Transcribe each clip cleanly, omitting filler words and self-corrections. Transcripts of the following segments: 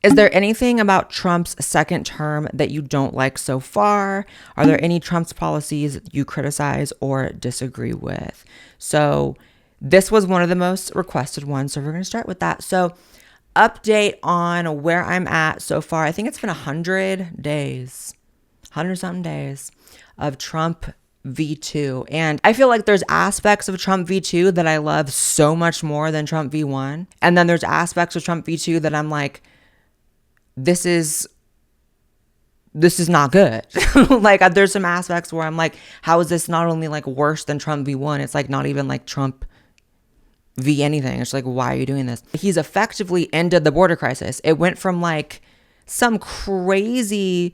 Is there anything about Trump's second term that you don't like so far? Are there any Trump's policies you criticize or disagree with? So this was one of the most requested ones. So we're going to start with that. So update on where I'm at so far. I think it's been 100 days, 100 something days of Trump V2. And I feel like there's aspects of Trump V2 that I love so much more than Trump V1. And then there's aspects of Trump V2 that I'm like, this is not good. Like there's some aspects where I'm like, how is this not only like worse than Trump V1? It's like not even like Trump V anything. It's like, why are you doing this? He's effectively ended the border crisis. It went from like some crazy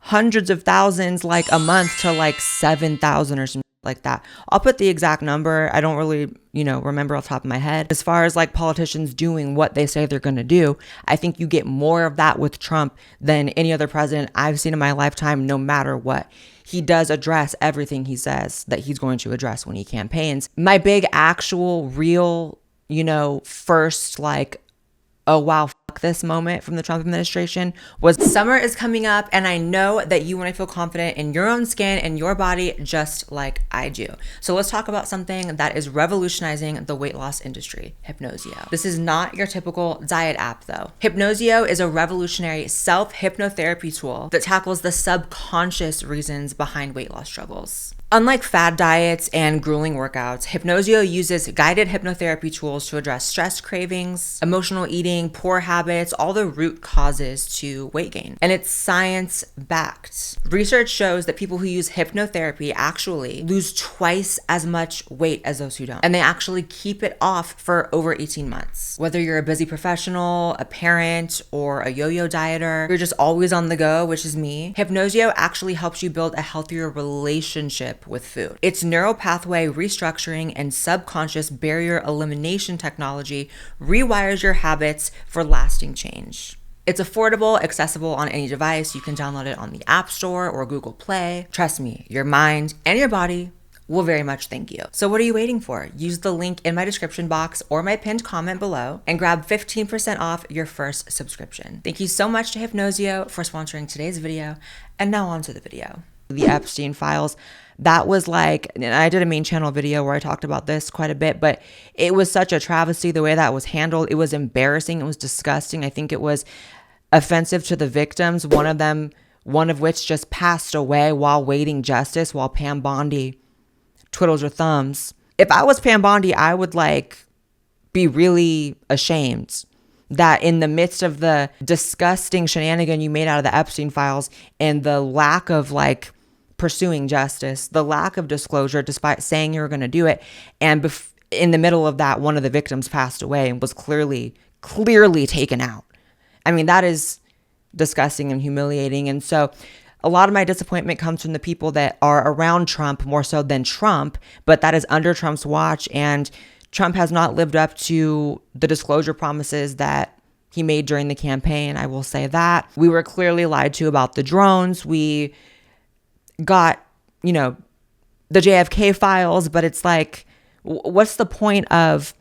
hundreds of thousands like a month to like 7,000 or something like that. I'll put the exact number. I don't really, remember off the top of my head. As far as like politicians doing what they say they're going to do, I think you get more of that with Trump than any other president I've seen in my lifetime, no matter what. He does address everything he says that he's going to address when he campaigns. My big actual real, first like, oh wow, fuck this moment from the Trump administration was summer is coming up, and I know that you want to feel confident in your own skin and your body just like I do. So let's talk about something that is revolutionizing the weight loss industry, Hypnosio. This is not your typical diet app though. Hypnosio is a revolutionary self-hypnotherapy tool that tackles the subconscious reasons behind weight loss struggles. Unlike fad diets and grueling workouts, Hypnosio uses guided hypnotherapy tools to address stress cravings, emotional eating, poor habits, all the root causes to weight gain. And it's science-backed. Research shows that people who use hypnotherapy actually lose twice as much weight as those who don't. And they actually keep it off for over 18 months. Whether you're a busy professional, a parent, or a yo-yo dieter, you're just always on the go, which is me, Hypnosio actually helps you build a healthier relationship with food. Its neural pathway restructuring and subconscious barrier elimination technology rewires your habits for lasting change. It's affordable, accessible on any device. You can download it on the App Store or Google Play. Trust me, your mind and your body will very much thank you. So what are you waiting for? Use the link in my description box or my pinned comment below and grab 15% off your first subscription. Thank you so much to Hypnosio for sponsoring today's video. And now on to the video. The Epstein files. That was like, and I did a main channel video where I talked about this quite a bit, but it was such a travesty the way that was handled. It was embarrassing. It was disgusting. I think it was offensive to the victims, one of which just passed away while waiting justice, while Pam Bondi twiddles her thumbs. If I was Pam Bondi, I would be really ashamed that in the midst of the disgusting shenanigan you made out of the Epstein files and the lack of pursuing justice, the lack of disclosure, despite saying you were going to do it. And in the middle of that, one of the victims passed away and was clearly taken out. I mean, that is disgusting and humiliating. And so a lot of my disappointment comes from the people that are around Trump more so than Trump, but that is under Trump's watch. And Trump has not lived up to the disclosure promises that he made during the campaign. I will say that. We were clearly lied to about the drones. We got, the JFK files, but it's like, what's the point of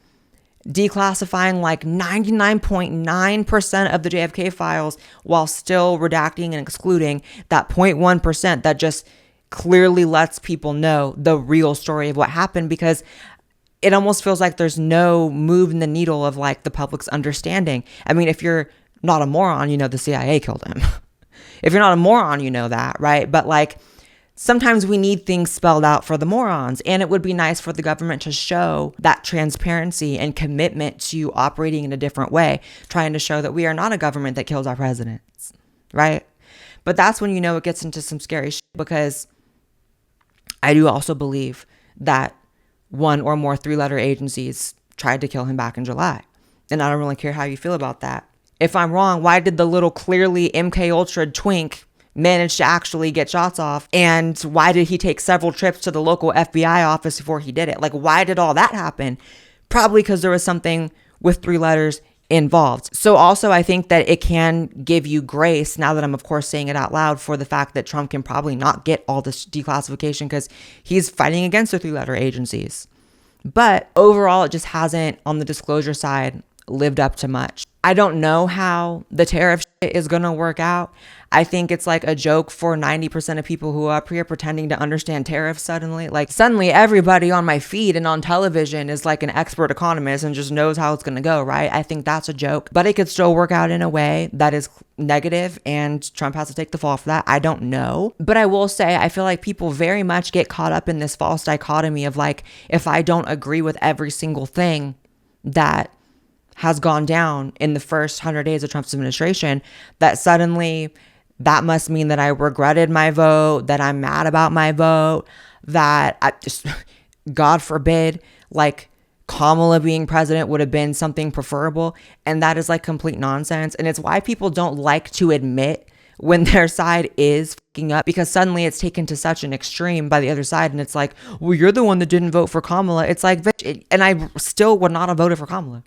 declassifying 99.9% of the JFK files while still redacting and excluding that 0.1% that just clearly lets people know the real story of what happened? Because it almost feels like there's no move in the needle of the public's understanding. I mean, if you're not a moron, the CIA killed him. If you're not a moron, you know that, right? But sometimes we need things spelled out for the morons, and it would be nice for the government to show that transparency and commitment to operating in a different way, trying to show that we are not a government that kills our presidents, right? But that's when it gets into some scary shit, because I do also believe that one or more 3-letter agencies tried to kill him back in July, and I don't really care how you feel about that. If I'm wrong, why did the little clearly MK Ultra twink managed to actually get shots off? And why did he take several trips to the local FBI office before he did it? Why did all that happen? Probably because there was something with 3 letters involved. So also, I think that it can give you grace, now that I'm of course saying it out loud, for the fact that Trump can probably not get all this declassification because he's fighting against the 3-letter agencies. But overall, it just hasn't, on the disclosure side, lived up to much. I don't know how the tariff shit is going to work out. I think it's like a joke for 90% of people who are up here pretending to understand tariffs suddenly. Like suddenly everybody on my feed and on television is like an expert economist and just knows how it's going to go, right? I think that's a joke, but it could still work out in a way that is negative and Trump has to take the fall for that. I don't know. But I will say, I feel like people very much get caught up in this false dichotomy of like, if I don't agree with every single thing that has gone down in the first 100 days of Trump's administration, that suddenly that must mean that I regretted my vote, that I'm mad about my vote, that I just, God forbid, like Kamala being president would have been something preferable. And that is like complete nonsense. And it's why people don't like to admit when their side is fucking up, because suddenly it's taken to such an extreme by the other side. And it's like, well, you're the one that didn't vote for Kamala. It's like, and I still would not have voted for Kamala.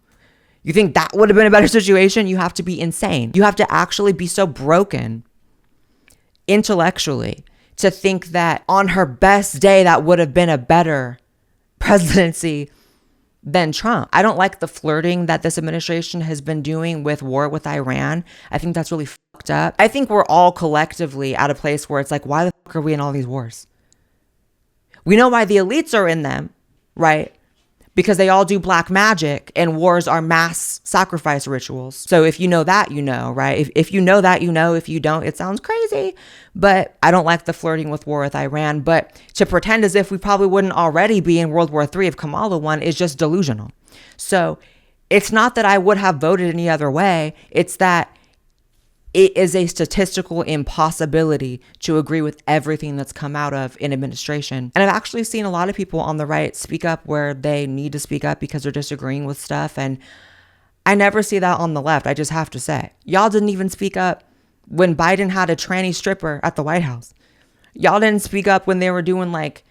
You think that would have been a better situation? You have to be insane. You have to actually be so broken intellectually to think that on her best day, that would have been a better presidency than Trump. I don't like the flirting that this administration has been doing with war with Iran. I think that's really fucked up. I think we're all collectively at a place where it's like, why the fuck are we in all these wars? We know why the elites are in them, right? Because they all do black magic and wars are mass sacrifice rituals. So if you know that, you know, right? If you know that, you know. If you don't, it sounds crazy. But I don't like the flirting with war with Iran. But to pretend as if we probably wouldn't already be in World War III if Kamala won is just delusional. So it's not that I would have voted any other way. It's that it is a statistical impossibility to agree with everything that's come out of an administration. And I've actually seen a lot of people on the right speak up where they need to speak up because they're disagreeing with stuff. And I never see that on the left. I just have to say, y'all didn't even speak up when Biden had a tranny stripper at the White House. Y'all didn't speak up when they were doing like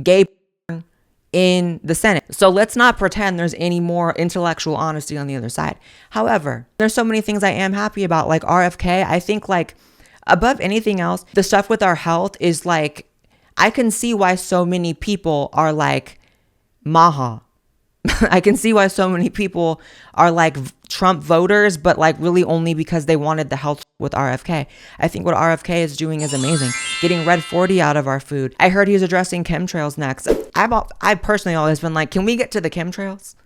gay porn in the Senate. So let's not pretend there's any more intellectual honesty on the other side. However, there's so many things I am happy about, like RFK. I think like above anything else, the stuff with our health is like, I can see why so many people are like Maha. I can see why so many people are like Trump voters, but like really only because they wanted the health with RFK. I think what RFK is doing is amazing. Getting Red 40 out of our food. I heard he's addressing chemtrails next. I've personally always been like, can we get to the chemtrails?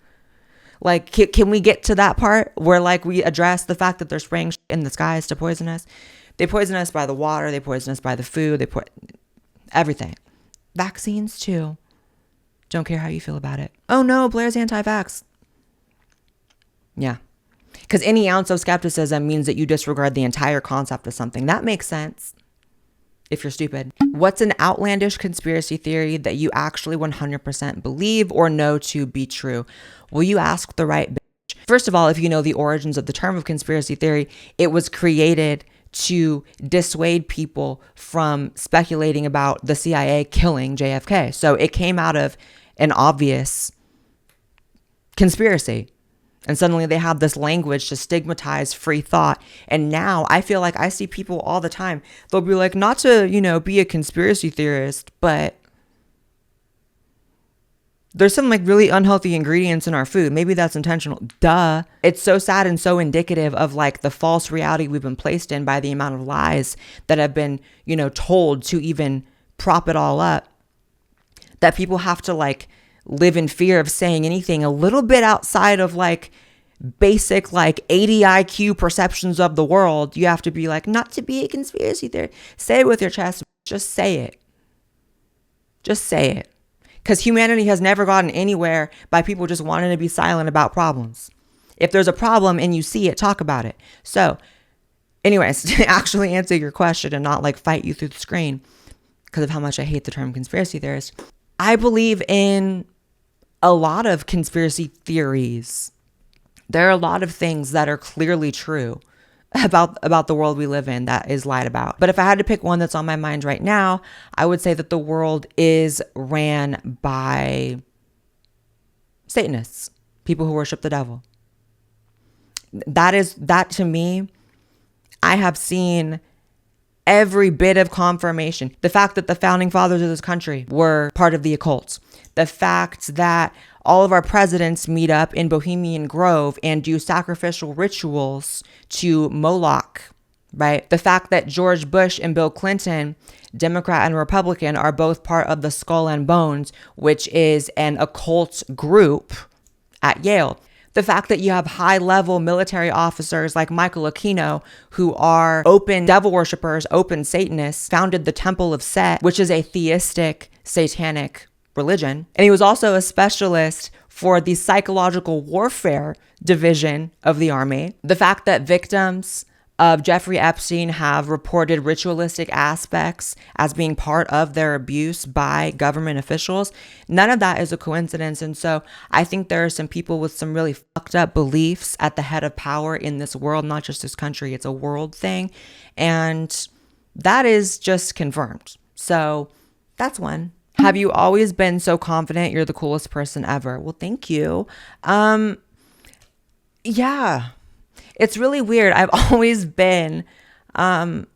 Like, can we get to that part where like we address the fact that they're spraying in the skies to poison us? They poison us by the water. They poison us by the food. They put everything. Vaccines too. Don't care how you feel about it. Oh no, Blaire's anti-vax. Yeah. Because any ounce of skepticism means that you disregard the entire concept of something. That makes sense if you're stupid. What's an outlandish conspiracy theory that you actually 100% believe or know to be true? Will you ask the right bitch? First of all, if you know the origins of the term of conspiracy theory, it was created to dissuade people from speculating about the CIA killing JFK. So it came out of an obvious conspiracy. And suddenly they have this language to stigmatize free thought. And now I feel like I see people all the time. They'll be like, not to, be a conspiracy theorist, but there's some like really unhealthy ingredients in our food. Maybe that's intentional. Duh. It's so sad and so indicative of like the false reality we've been placed in by the amount of lies that have been, told to even prop it all up, that people have to like live in fear of saying anything a little bit outside of like basic like 80 IQ perceptions of the world. You have to be like, not to be a conspiracy theory. Say it with your chest. Just say it. Just say it. Because humanity has never gotten anywhere by people just wanting to be silent about problems. If there's a problem and you see it, talk about it. So anyways, to actually answer your question and not like fight you through the screen because of how much I hate the term conspiracy theorist, I believe in a lot of conspiracy theories. There are a lot of things that are clearly true about the world we live in that is lied about. But if I had to pick one that's on my mind right now, I would say that the world is ran by Satanists, people who worship the devil. That to me, I have seen every bit of confirmation. The fact that the founding fathers of this country were part of the occult. The fact that all of our presidents meet up in Bohemian Grove and do sacrificial rituals to Moloch, right? The fact that George Bush and Bill Clinton, Democrat and Republican, are both part of the Skull and Bones, which is an occult group at Yale. The fact that you have high-level military officers like Michael Aquino, who are open devil worshippers, open Satanists, founded the Temple of Set, which is a theistic, satanic religion. And he was also a specialist for the psychological warfare division of the Army. The fact that victims of Jeffrey Epstein have reported ritualistic aspects as being part of their abuse by government officials. None of that is a coincidence. And so I think there are some people with some really fucked up beliefs at the head of power in this world, not just this country. It's a world thing. And that is just confirmed. So that's one. Have you always been so confident you're the coolest person ever? Well, thank you. Yeah. It's really weird. I've always been, I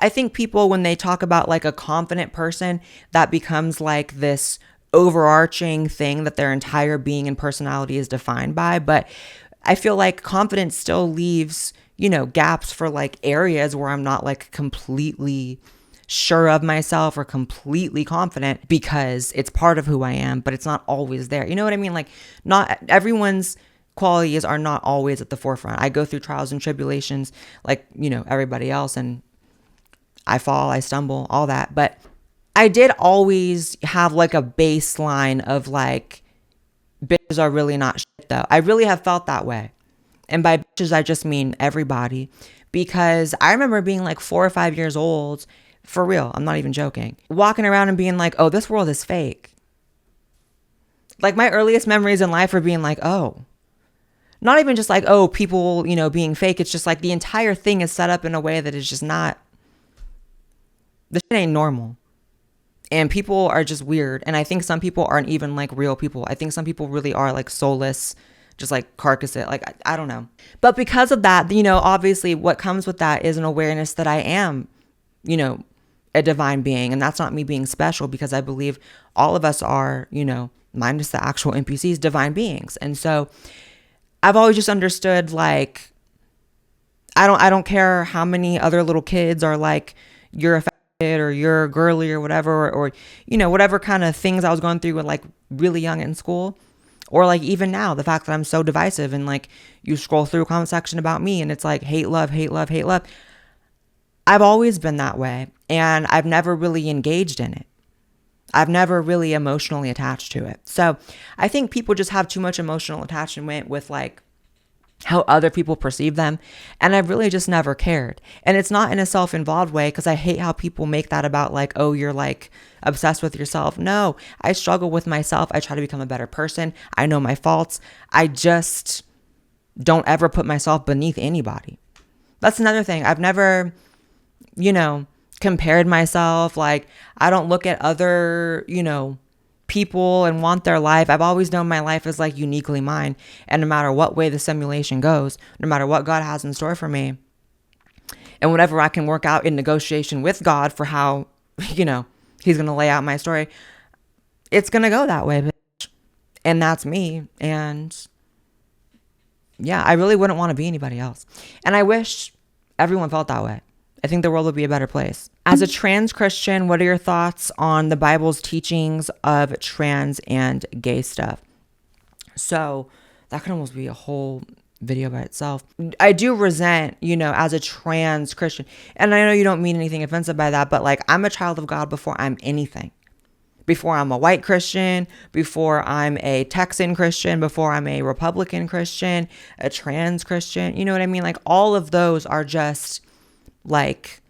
think people, when they talk about like a confident person, that becomes like this overarching thing that their entire being and personality is defined by. But I feel like confidence still leaves, gaps for like areas where I'm not like completely sure of myself or completely confident, because it's part of who I am, but it's not always there. You know what I mean? Like, not everyone's qualities are not always at the forefront. I go through trials and tribulations like, everybody else, and I fall, I stumble, all that. But I did always have like a baseline of like, bitches are really not shit though. I really have felt that way. And by bitches, I just mean everybody, because I remember being like 4 or 5 years old, for real, I'm not even joking, walking around and being like, oh, this world is fake. Like, my earliest memories in life are being like, oh, not even just like, oh, people, being fake. It's just like the entire thing is set up in a way that is just not, this shit ain't normal. And people are just weird. And I think some people aren't even like real people. I think some people really are like soulless, just like carcasses. Like, I don't know. But because of that, obviously what comes with that is an awareness that I am, a divine being. And that's not me being special, because I believe all of us are, minus the actual NPCs, divine beings. And so I've always just understood, like, I don't care how many other little kids are like, you're a fat kid or you're girly or whatever, or whatever kind of things I was going through when like really young in school, or like even now, the fact that I'm so divisive, and like you scroll through a comment section about me and it's like hate, love, hate, love, hate, love. I've always been that way, and I've never really engaged in it. I've never really emotionally attached to it. So I think people just have too much emotional attachment with like how other people perceive them. And I've really just never cared. And it's not in a self-involved way, because I hate how people make that about like, oh, you're like obsessed with yourself. No, I struggle with myself. I try to become a better person. I know my faults. I just don't ever put myself beneath anybody. That's another thing. I've never, compared myself. Like, I don't look at other, people and want their life. I've always known my life is like uniquely mine. And no matter what way the simulation goes, no matter what God has in store for me, and whatever I can work out in negotiation with God for how, he's going to lay out my story, it's going to go that way, bitch. And that's me. And yeah, I really wouldn't want to be anybody else. And I wish everyone felt that way. I think the world would be a better place. As a trans Christian, what are your thoughts on the Bible's teachings of trans and gay stuff? So that could almost be a whole video by itself. I do resent, as a trans Christian, and I know you don't mean anything offensive by that, but like, I'm a child of God before I'm anything. Before I'm a white Christian, before I'm a Texan Christian, before I'm a Republican Christian, a trans Christian, you know what I mean? Like, all of those are just like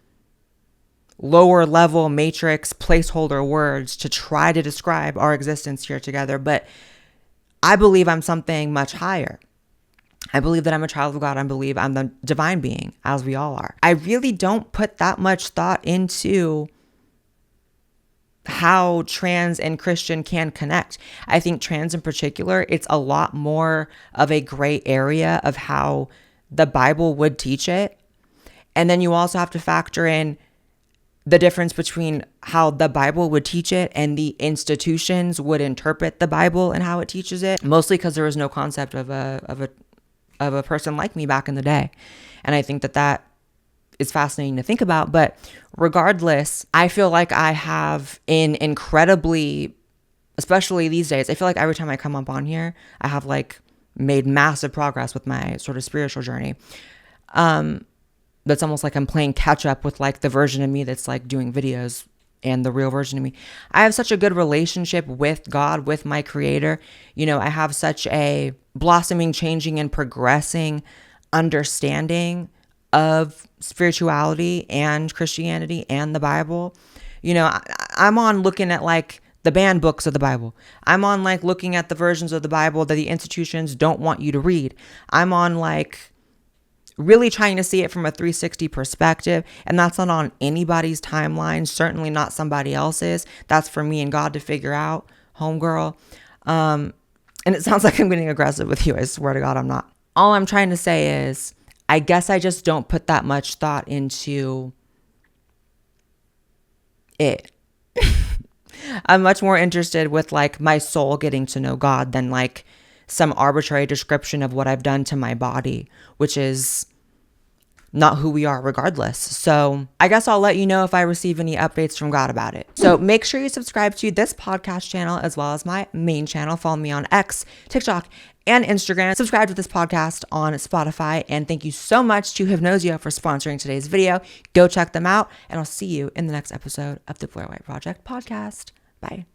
lower level matrix placeholder words to try to describe our existence here together. But I believe I'm something much higher. I believe that I'm a child of God. I believe I'm the divine being, as we all are. I really don't put that much thought into how trans and Christian can connect. I think trans in particular, it's a lot more of a gray area of how the Bible would teach it. And then you also have to factor in the difference between how the Bible would teach it and the institutions would interpret the Bible and how it teaches it, mostly because there was no concept of a person like me back in the day. And I think that is fascinating to think about. But regardless, I feel like I have especially these days, I feel like every time I come up on here, I have like made massive progress with my sort of spiritual journey. That's almost like I'm playing catch up with like the version of me that's like doing videos and the real version of me. I have such a good relationship with God, with my creator. You know, I have such a blossoming, changing, and progressing understanding of spirituality and Christianity and the Bible. You know, I'm on looking at like the banned books of the Bible. I'm on like looking at the versions of the Bible that the institutions don't want you to read. I'm on like really trying to see it from a 360 perspective. And that's not on anybody's timeline, certainly not somebody else's. That's for me and God to figure out, homegirl. And it sounds like I'm getting aggressive with you. I swear to God, I'm not. All I'm trying to say is, I guess I just don't put that much thought into it. I'm much more interested with like my soul getting to know God than like some arbitrary description of what I've done to my body, which is not who we are regardless. So I guess I'll let you know if I receive any updates from God about it. So make sure you subscribe to this podcast channel as well as my main channel. Follow me on X, TikTok, and Instagram. Subscribe to this podcast on Spotify. And thank you so much to Hypnosia for sponsoring today's video. Go check them out, and I'll see you in the next episode of the Blaire White Project podcast. Bye.